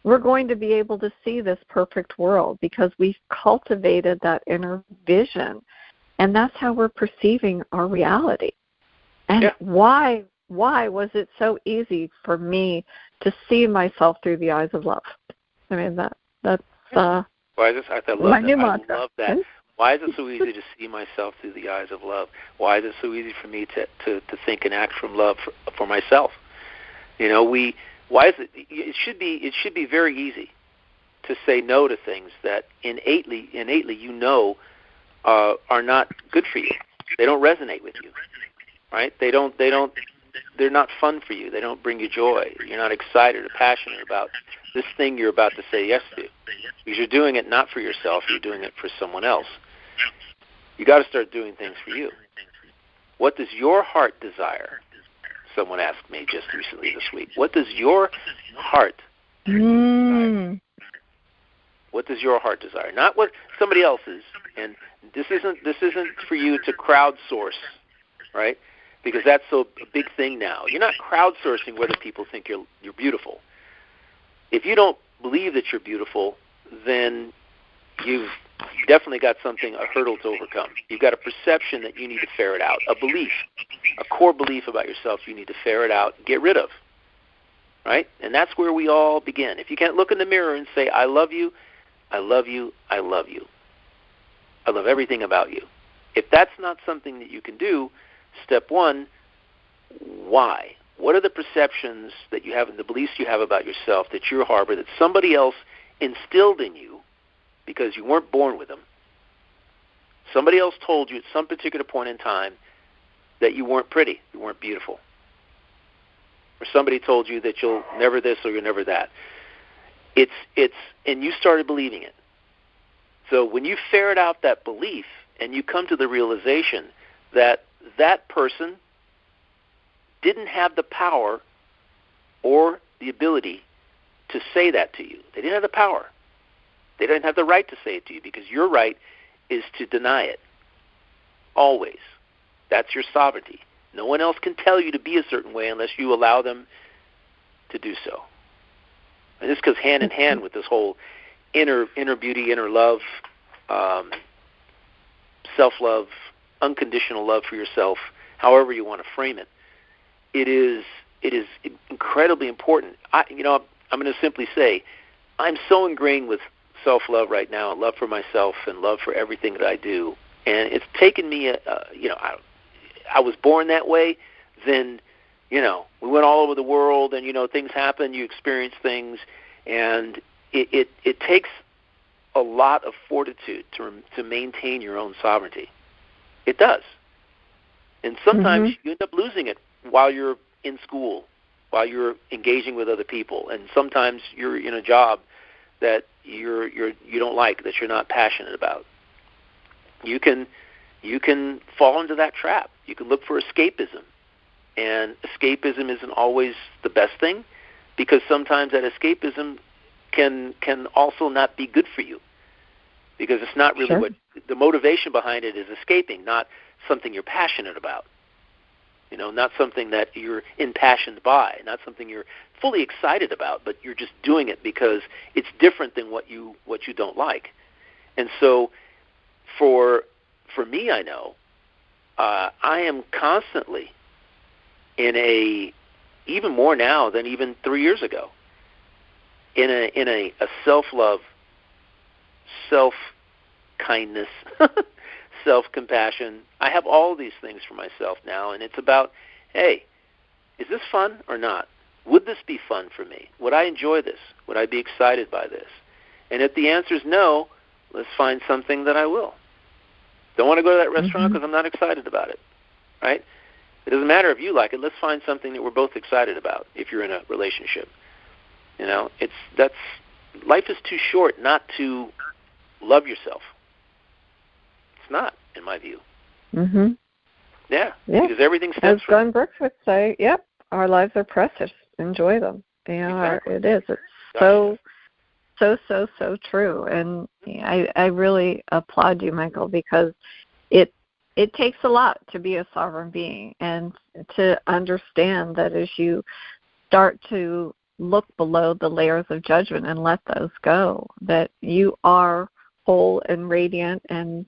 We're going to be able to see this perfect world because we've cultivated that inner vision, and that's how we're perceiving our reality. And why was it so easy for me to see myself through the eyes of love? I mean, that's my new mantra. I love that. Why is it so easy to see myself through the eyes of love? Why is it so easy for me to think and act from love for myself? Why is it? It should be very easy to say no to things that innately are not good for you. They don't resonate with you. Right? They're not fun for you. They don't bring you joy. You're not excited or passionate about this thing you're about to say yes to. Because you're doing it not for yourself, you're doing it for someone else. You got to start doing things for you. What does your heart desire? Someone asked me just recently this week. What does your heart desire? What does your heart desire? Not what somebody else's. And this isn't for you to crowdsource, right? Because that's a big thing now. You're not crowdsourcing whether people think you're beautiful. If you don't believe that you're beautiful, then you've definitely got something, a hurdle to overcome. You've got a perception that you need to ferret out, a belief, a core belief about yourself you need to ferret out, get rid of, right? And that's where we all begin. If you can't look in the mirror and say, I love you, I love you, I love you, I love everything about you. If that's not something that you can do, step one, why? What are the perceptions that you have and the beliefs you have about yourself that you harbor that somebody else instilled in you because you weren't born with them? Somebody else told you at some particular point in time that you weren't pretty, you weren't beautiful. Or somebody told you that you'll never this or you're never that. And you started believing it. So when you ferret out that belief and you come to the realization that that person didn't have the power or the ability to say that to you. They didn't have the power. They didn't have the right to say it to you because your right is to deny it. Always. That's your sovereignty. No one else can tell you to be a certain way unless you allow them to do so. And this goes hand in hand with this whole inner beauty, inner love, self-love, unconditional love for yourself, however you want to frame it. It is incredibly important. I'm going to simply say, I'm so ingrained with self-love right now, and love for myself, and love for everything that I do. And it's taken me, I was born that way. Then, we went all over the world, and things happen. You experience things, and it takes a lot of fortitude to maintain your own sovereignty. It does, and sometimes you end up losing it while you're in school, while you're engaging with other people, and sometimes you're in a job that you don't like, that you're not passionate about. You can fall into that trap. You can look for escapism, and escapism isn't always the best thing, because sometimes that escapism can also not be good for you, because it's not really what the motivation behind it is. Escaping, not something you're passionate about. Not something that you're impassioned by, not something you're fully excited about, but you're just doing it because it's different than what you don't like. And so for me, I know I am constantly in even more now than even 3 years ago, in a self-love, self-kindness, self-compassion. I have all these things for myself now, and it's about, hey, is this fun or not? Would this be fun for me? Would I enjoy this? Would I be excited by this? And if the answer is no, let's find something that I will. Don't want to go to that restaurant because I'm not excited about it, right? It doesn't matter if you like it. Let's find something that we're both excited about if you're in a relationship. Life is too short not to love yourself. It's not, in my view. Yeah, because everything stems from... As Glenn Brooks would say, yep, our lives are precious. Enjoy them. They are. Exactly. It is. It's so true. And I really applaud you, Michael, because it takes a lot to be a sovereign being, and to understand that as you start to look below the layers of judgment and let those go, that you are whole and radiant and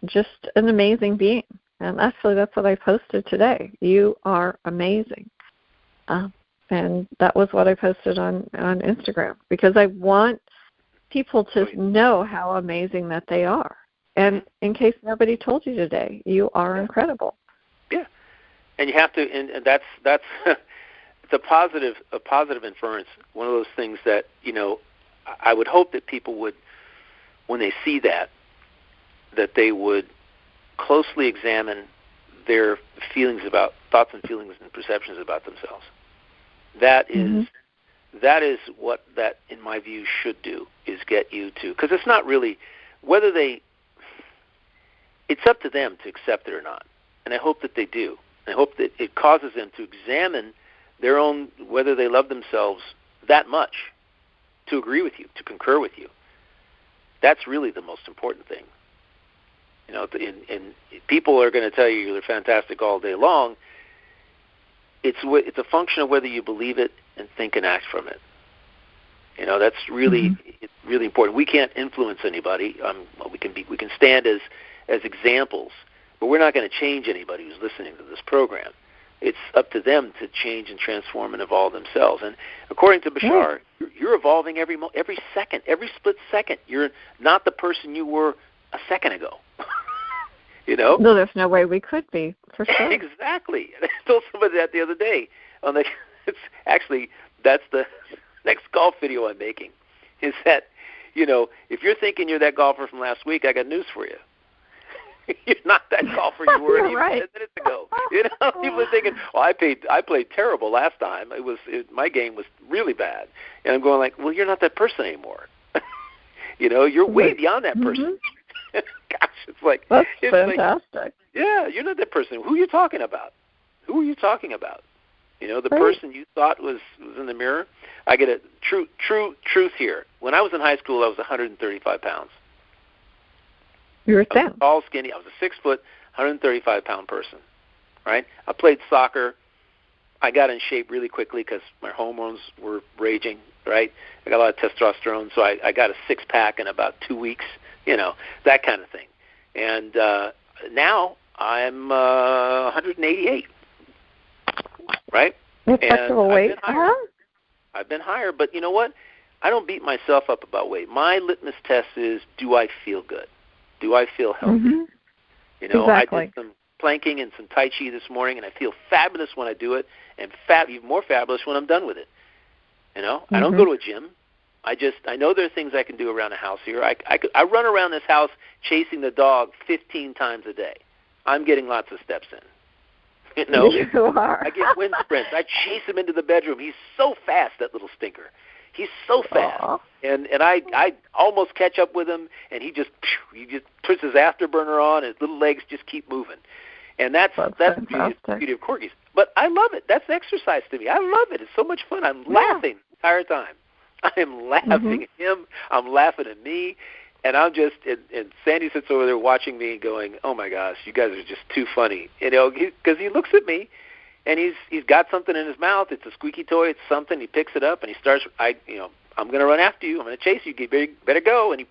just an amazing being. And actually, that's what I posted today. You are amazing. And that was what I posted on Instagram, because I want people to know how amazing that they are. And in case nobody told you today, you are incredible. Yeah. And you have to, and that's it's a positive inference. One of those things that, I would hope that people would, when they see that they would closely examine their thoughts and feelings and perceptions about themselves. That is what that, in my view, should do, is get you to, because it's not really it's up to them to accept it or not. And I hope that they do. I hope that it causes them to examine their own, whether they love themselves that much, to agree with you, to concur with you. That's really the most important thing. And people are going to tell you you're fantastic all day long. It's a function of whether you believe it and think and act from it. That's really it's really important. We can't influence anybody. We can stand as examples, but we're not going to change anybody who's listening to this program. It's up to them to change and transform and evolve themselves. And according to Bashar, you're evolving every second, every split second. You're not the person you were a second ago. No, there's no way we could be, for sure. Exactly. And I told somebody that the other day. That's the next golf video I'm making, is that, if you're thinking you're that golfer from last week, I got news for you. You're not that golfer you were even 10 minutes ago. People are thinking, I played terrible last time. My game was really bad. And I'm going like, well, you're not that person anymore. You're way beyond that person. Gosh, it's like... That's fantastic. You're not that person. Who are you talking about? The person you thought was in the mirror. I get a truth here. When I was in high school, I was 135 pounds. You were thin. Tall, skinny. I was a 6 foot, 135-pound person, right? I played soccer. I got in shape really quickly because my hormones were raging, right? I got a lot of testosterone, so I got a six-pack in about 2 weeks, that kind of thing. And now I'm 188, right? Respectable weight. I've been higher, but you know what? I don't beat myself up about weight. My litmus test is, do I feel good? Do I feel healthy? Exactly. I did some planking and some Tai Chi this morning, and I feel fabulous when I do it, and even more fabulous when I'm done with it. I don't go to a gym. I know there are things I can do around the house here. I run around this house chasing the dog 15 times a day. I'm getting lots of steps in. You are. I get wind sprints. I chase him into the bedroom. He's so fast, that little stinker. He's so fast. Aww. And I almost catch up with him, and he just puts his afterburner on, and his little legs just keep moving. And that's the beauty of corgis. But I love it. That's exercise to me. I love it. It's so much fun. I'm laughing the entire time. I am laughing at him. I'm laughing at me. And I'm just, and Sandy sits over there watching me and going, oh my gosh, you guys are just too funny. Because he looks at me, and he's got something in his mouth. It's a squeaky toy. It's something. He picks it up, and he starts, I'm going to run after you. I'm going to chase you. You better go. And he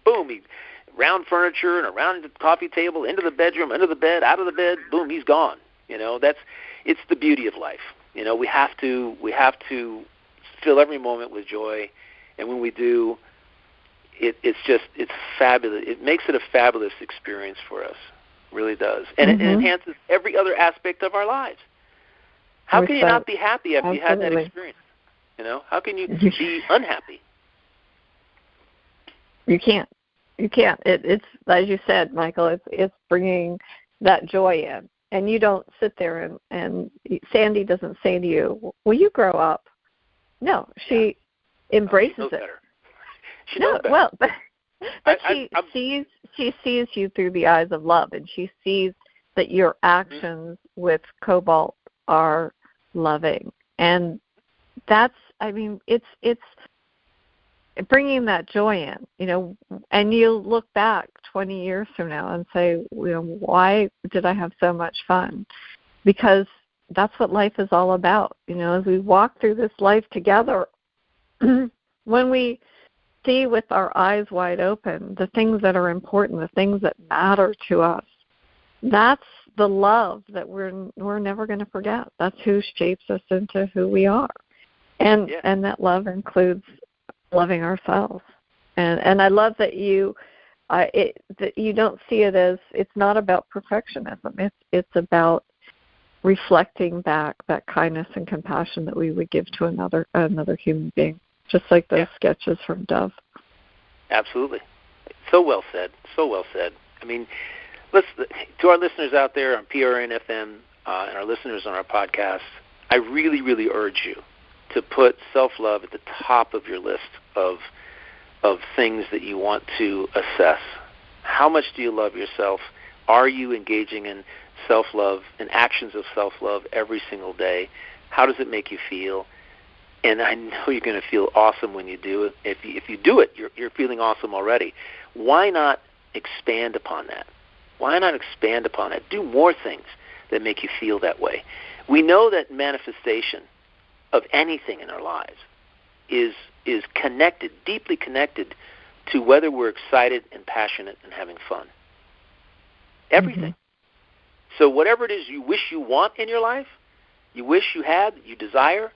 round furniture and around the coffee table, into the bedroom, under the bed, out of the bed, boom, he's gone. It's the beauty of life. We have to fill every moment with joy, and when we do, it's fabulous. It makes it a fabulous experience for us. It really does. And it enhances every other aspect of our lives. How can you not be happy after you had that experience? How can you be unhappy? You can't. It's as you said, Michael. It's bringing that joy in, and you don't sit there and Sandy doesn't say to you, "Will you grow up?" No, she embraces it. Better. She knows better. Well, but she sees you through the eyes of love, and she sees that your actions with Cobalt are loving, and that's. It's bringing that joy in, and you'll look back 20 years from now and say, why did I have so much fun? Because that's what life is all about. As we walk through this life together, when we see with our eyes wide open the things that are important, the things that matter to us, that's the love that we're never going to forget. That's who shapes us into who we are. And that love includes loving ourselves. And I love that you don't see it as, it's not about perfectionism. It's about reflecting back that kindness and compassion that we would give to another human being, just like those sketches from Dove. Absolutely. So well said. So well said. To our listeners out there on PRN FM and our listeners on our podcast, I really, really urge you to put self-love at the top of your list of things that you want to assess. How much do you love yourself? Are you engaging in self-love and actions of self-love every single day? How does it make you feel? And I know you're going to feel awesome when you do it. If you do it, you're feeling awesome already. Why not expand upon that? Why not expand upon it? Do more things that make you feel that way. We know that manifestation of anything in our lives is is connected, deeply connected to whether we're excited and passionate and having fun. Everything. So whatever it is you wish you want in your life, you wish you had, you desire,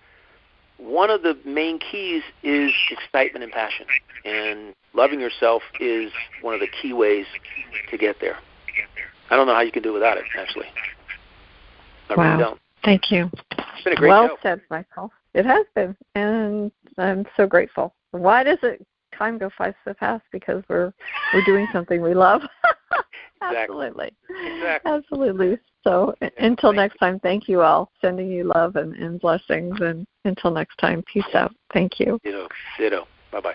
one of the main keys is excitement and passion. And loving yourself is one of the key ways to get there. I don't know how you can do without it, actually. I really don't. Thank you. It's been a great show. Well said, Michael. It has been, and I'm so grateful. Why does time go so fast? Because we're doing something we love. Absolutely. Exactly. Absolutely. So until next time, thank you all. Sending you love and blessings. And until next time, peace out. Thank you. Ditto. Bye-bye.